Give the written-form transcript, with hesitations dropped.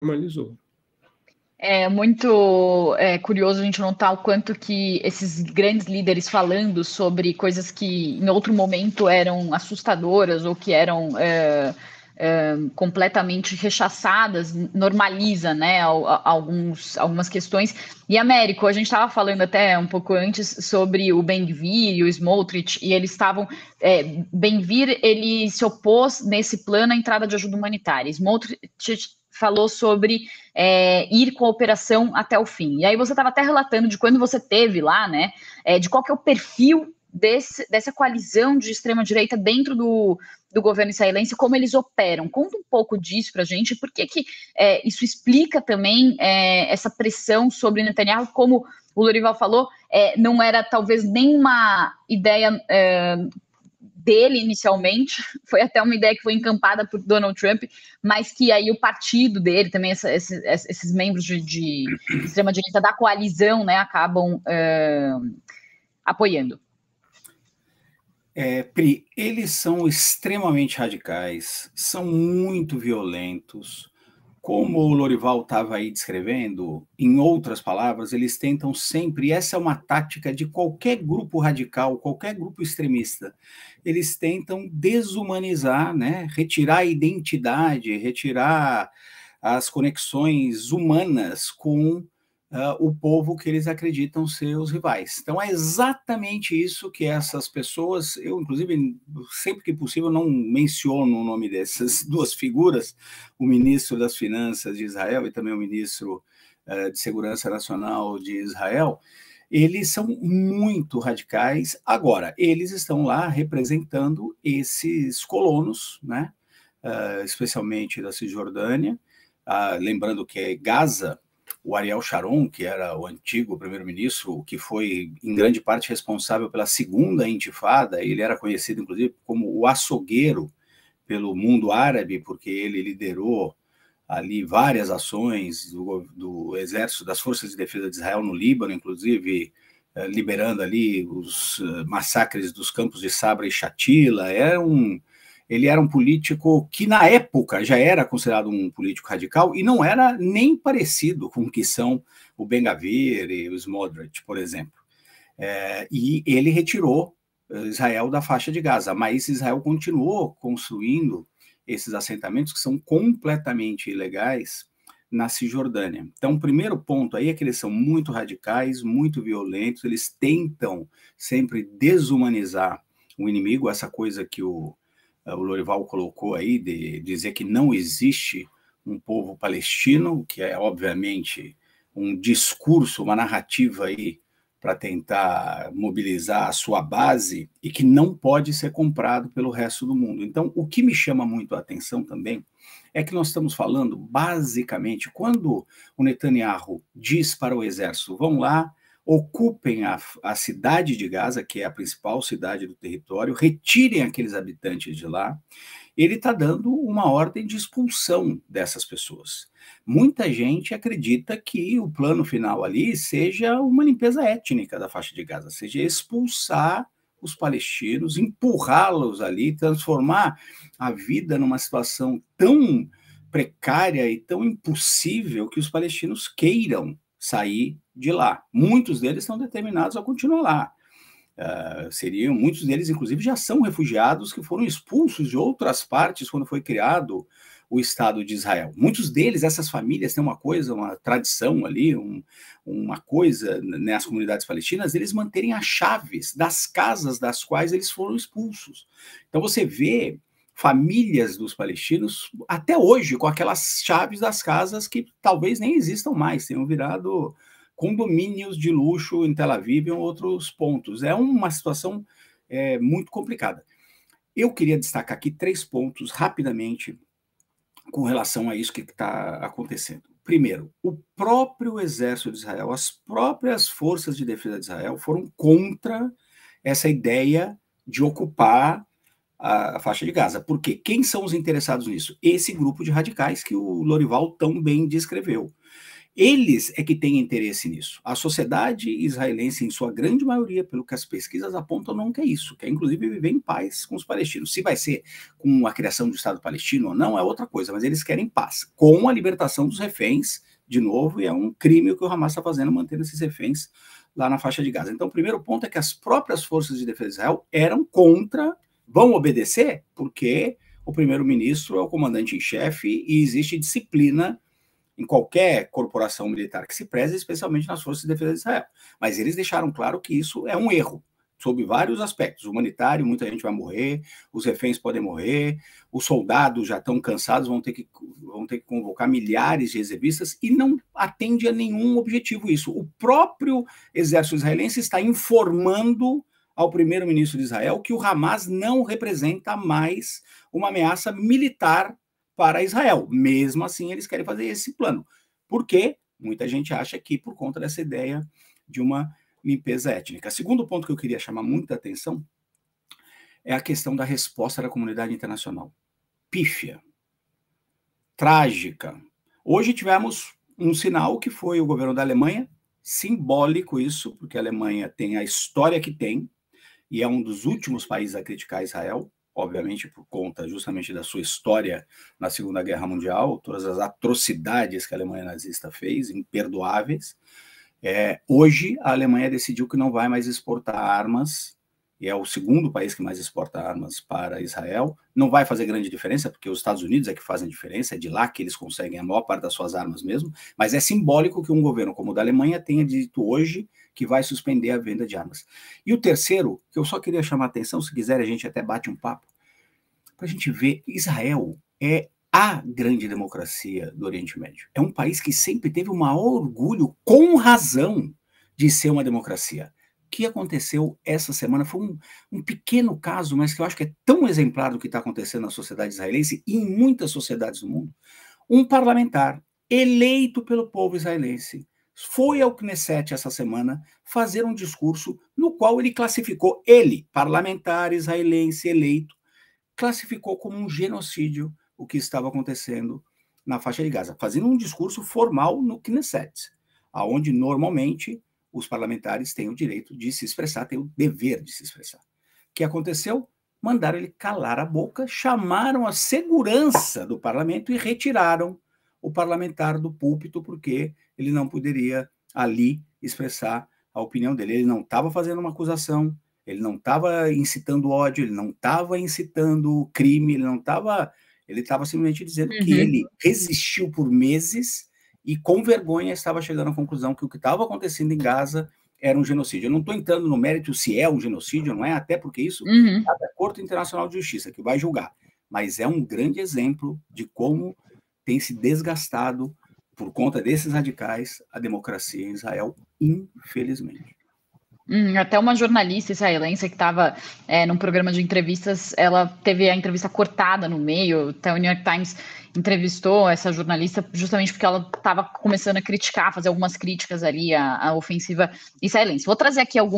normalizou. É muito curioso a gente notar o quanto que esses grandes líderes falando sobre coisas que em outro momento eram assustadoras ou que eram completamente rechaçadas, normaliza, né, algumas questões. E, Américo, a gente estava falando até um pouco antes sobre o Ben-Gvir e o Smotrich, e eles estavam... Ben-Gvir, ele se opôs nesse plano à entrada de ajuda humanitária. Smotrich falou sobre ir com a operação até o fim. E aí você estava até relatando de quando você teve lá, né, de qual que é o perfil dessa coalizão de extrema-direita dentro do governo israelense, como eles operam. Conta um pouco disso para a gente, porque que isso explica também essa pressão sobre Netanyahu, como o Lorival falou, não era talvez nenhuma ideia dele inicialmente, foi até uma ideia que foi encampada por Donald Trump, mas que aí o partido dele, também esses membros de extrema-direita da coalizão, né, acabam apoiando. Pri, eles são extremamente radicais, são muito violentos. Como o Lorival estava aí descrevendo, em outras palavras, eles tentam sempre, e essa é uma tática de qualquer grupo radical, qualquer grupo extremista, eles tentam desumanizar, né, retirar a identidade, retirar as conexões humanas com o povo que eles acreditam ser os rivais. Então é exatamente isso que essas pessoas, eu inclusive sempre que possível não menciono o nome dessas duas figuras, o ministro das Finanças de Israel e também o ministro de Segurança Nacional de Israel, eles são muito radicais. Agora, eles estão lá representando esses colonos, né, especialmente da Cisjordânia, lembrando que Gaza, o Ariel Sharon, que era o antigo primeiro-ministro, que foi em grande parte responsável pela segunda intifada, ele era conhecido inclusive como o açougueiro pelo mundo árabe, porque ele liderou ali várias ações do exército, das forças de defesa de Israel no Líbano, inclusive liberando ali os massacres dos campos de Sabra e Shatila. Ele era um político que, na época, já era considerado um político radical e não era nem parecido com o que são o Ben-Gvir e o Smotrich, por exemplo. E ele retirou Israel da faixa de Gaza, mas Israel continuou construindo esses assentamentos que são completamente ilegais na Cisjordânia. Então, o primeiro ponto aí é que eles são muito radicais, muito violentos, eles tentam sempre desumanizar o inimigo, essa coisa que o Lorival colocou aí, de dizer que não existe um povo palestino, que é, obviamente, um discurso, uma narrativa aí para tentar mobilizar a sua base e que não pode ser comprado pelo resto do mundo. Então, o que me chama muito a atenção também é que nós estamos falando, basicamente, quando o Netanyahu diz para o exército, vão lá, ocupem a cidade de Gaza, que é a principal cidade do território, retirem aqueles habitantes de lá, ele está dando uma ordem de expulsão dessas pessoas. Muita gente acredita que o plano final ali seja uma limpeza étnica da faixa de Gaza, seja expulsar os palestinos, empurrá-los ali, transformar a vida numa situação tão precária e tão impossível que os palestinos queiram sair de lá. Muitos deles estão determinados a continuar lá. Muitos deles, inclusive, já são refugiados que foram expulsos de outras partes quando foi criado o Estado de Israel. Muitos deles, essas famílias, têm uma coisa, uma tradição ali, uma coisa nas comunidades palestinas, eles manterem as chaves das casas das quais eles foram expulsos. Então você vê famílias dos palestinos até hoje com aquelas chaves das casas que talvez nem existam mais, tenham virado condomínios de luxo em Tel Aviv e em outros pontos. É uma situação muito complicada. Eu queria destacar aqui 3 pontos rapidamente com relação a isso que está acontecendo. Primeiro, o próprio exército de Israel, as próprias forças de defesa de Israel foram contra essa ideia de ocupar a faixa de Gaza. Por quê? Quem são os interessados nisso? Esse grupo de radicais que o Lorival tão bem descreveu. Eles é que têm interesse nisso. A sociedade israelense, em sua grande maioria, pelo que as pesquisas apontam, não quer isso, quer inclusive viver em paz com os palestinos. Se vai ser com a criação do Estado palestino ou não, é outra coisa, mas eles querem paz, com a libertação dos reféns, de novo, e é um crime o que o Hamas está fazendo, mantendo esses reféns lá na faixa de Gaza. Então, o primeiro ponto é que as próprias forças de defesa de Israel eram contra, vão obedecer, porque o primeiro-ministro é o comandante em chefe e existe disciplina em qualquer corporação militar que se preze, especialmente nas forças de defesa de Israel. Mas eles deixaram claro que isso é um erro, sob vários aspectos. Humanitário, muita gente vai morrer, os reféns podem morrer, os soldados já estão cansados, vão ter que convocar milhares de reservistas, e não atende a nenhum objetivo isso. O próprio exército israelense está informando ao primeiro-ministro de Israel que o Hamas não representa mais uma ameaça militar para Israel. Mesmo assim, eles querem fazer esse plano. Por quê? Muita gente acha que por conta dessa ideia de uma limpeza étnica. Segundo ponto que eu queria chamar muita atenção é a questão da resposta da comunidade internacional. Pífia, trágica. Hoje tivemos um sinal que foi o governo da Alemanha, simbólico isso, porque a Alemanha tem a história que tem, e é um dos últimos países a criticar Israel, obviamente por conta justamente da sua história na Segunda Guerra Mundial, todas as atrocidades que a Alemanha nazista fez, imperdoáveis. Hoje, a Alemanha decidiu que não vai mais exportar armas, e é o segundo país que mais exporta armas para Israel. Não vai fazer grande diferença, porque os Estados Unidos é que fazem diferença, é de lá que eles conseguem a maior parte das suas armas mesmo, mas é simbólico que um governo como o da Alemanha tenha dito hoje que vai suspender a venda de armas. E o terceiro, que eu só queria chamar a atenção, se quiser a gente até bate um papo, para a gente ver, Israel é a grande democracia do Oriente Médio. É um país que sempre teve o maior orgulho, com razão, de ser uma democracia. O que aconteceu essa semana foi um pequeno caso, mas que eu acho que é tão exemplar do que está acontecendo na sociedade israelense e em muitas sociedades do mundo. Um parlamentar eleito pelo povo israelense foi ao Knesset essa semana fazer um discurso no qual ele classificou, parlamentar israelense eleito, classificou como um genocídio o que estava acontecendo na faixa de Gaza, fazendo um discurso formal no Knesset, onde normalmente os parlamentares têm o direito de se expressar, têm o dever de se expressar. O que aconteceu? Mandaram ele calar a boca, chamaram a segurança do parlamento e retiraram o parlamentar do púlpito, porque ele não poderia ali expressar a opinião dele. Ele não estava fazendo uma acusação, ele não estava incitando ódio, ele não estava incitando crime, ele estava simplesmente dizendo que ele resistiu por meses e com vergonha estava chegando à conclusão que o que estava acontecendo em Gaza era um genocídio. Eu não estou entrando no mérito se é um genocídio ou não é, até porque isso é a Corte Internacional de Justiça que vai julgar, mas é um grande exemplo de como tem se desgastado, por conta desses radicais, a democracia em Israel, infelizmente. Até uma jornalista israelense que estava num programa de entrevistas, ela teve a entrevista cortada no meio. Até o New York Times entrevistou essa jornalista justamente porque ela estava começando a criticar, fazer algumas críticas ali à ofensiva israelense. Vou trazer aqui algumas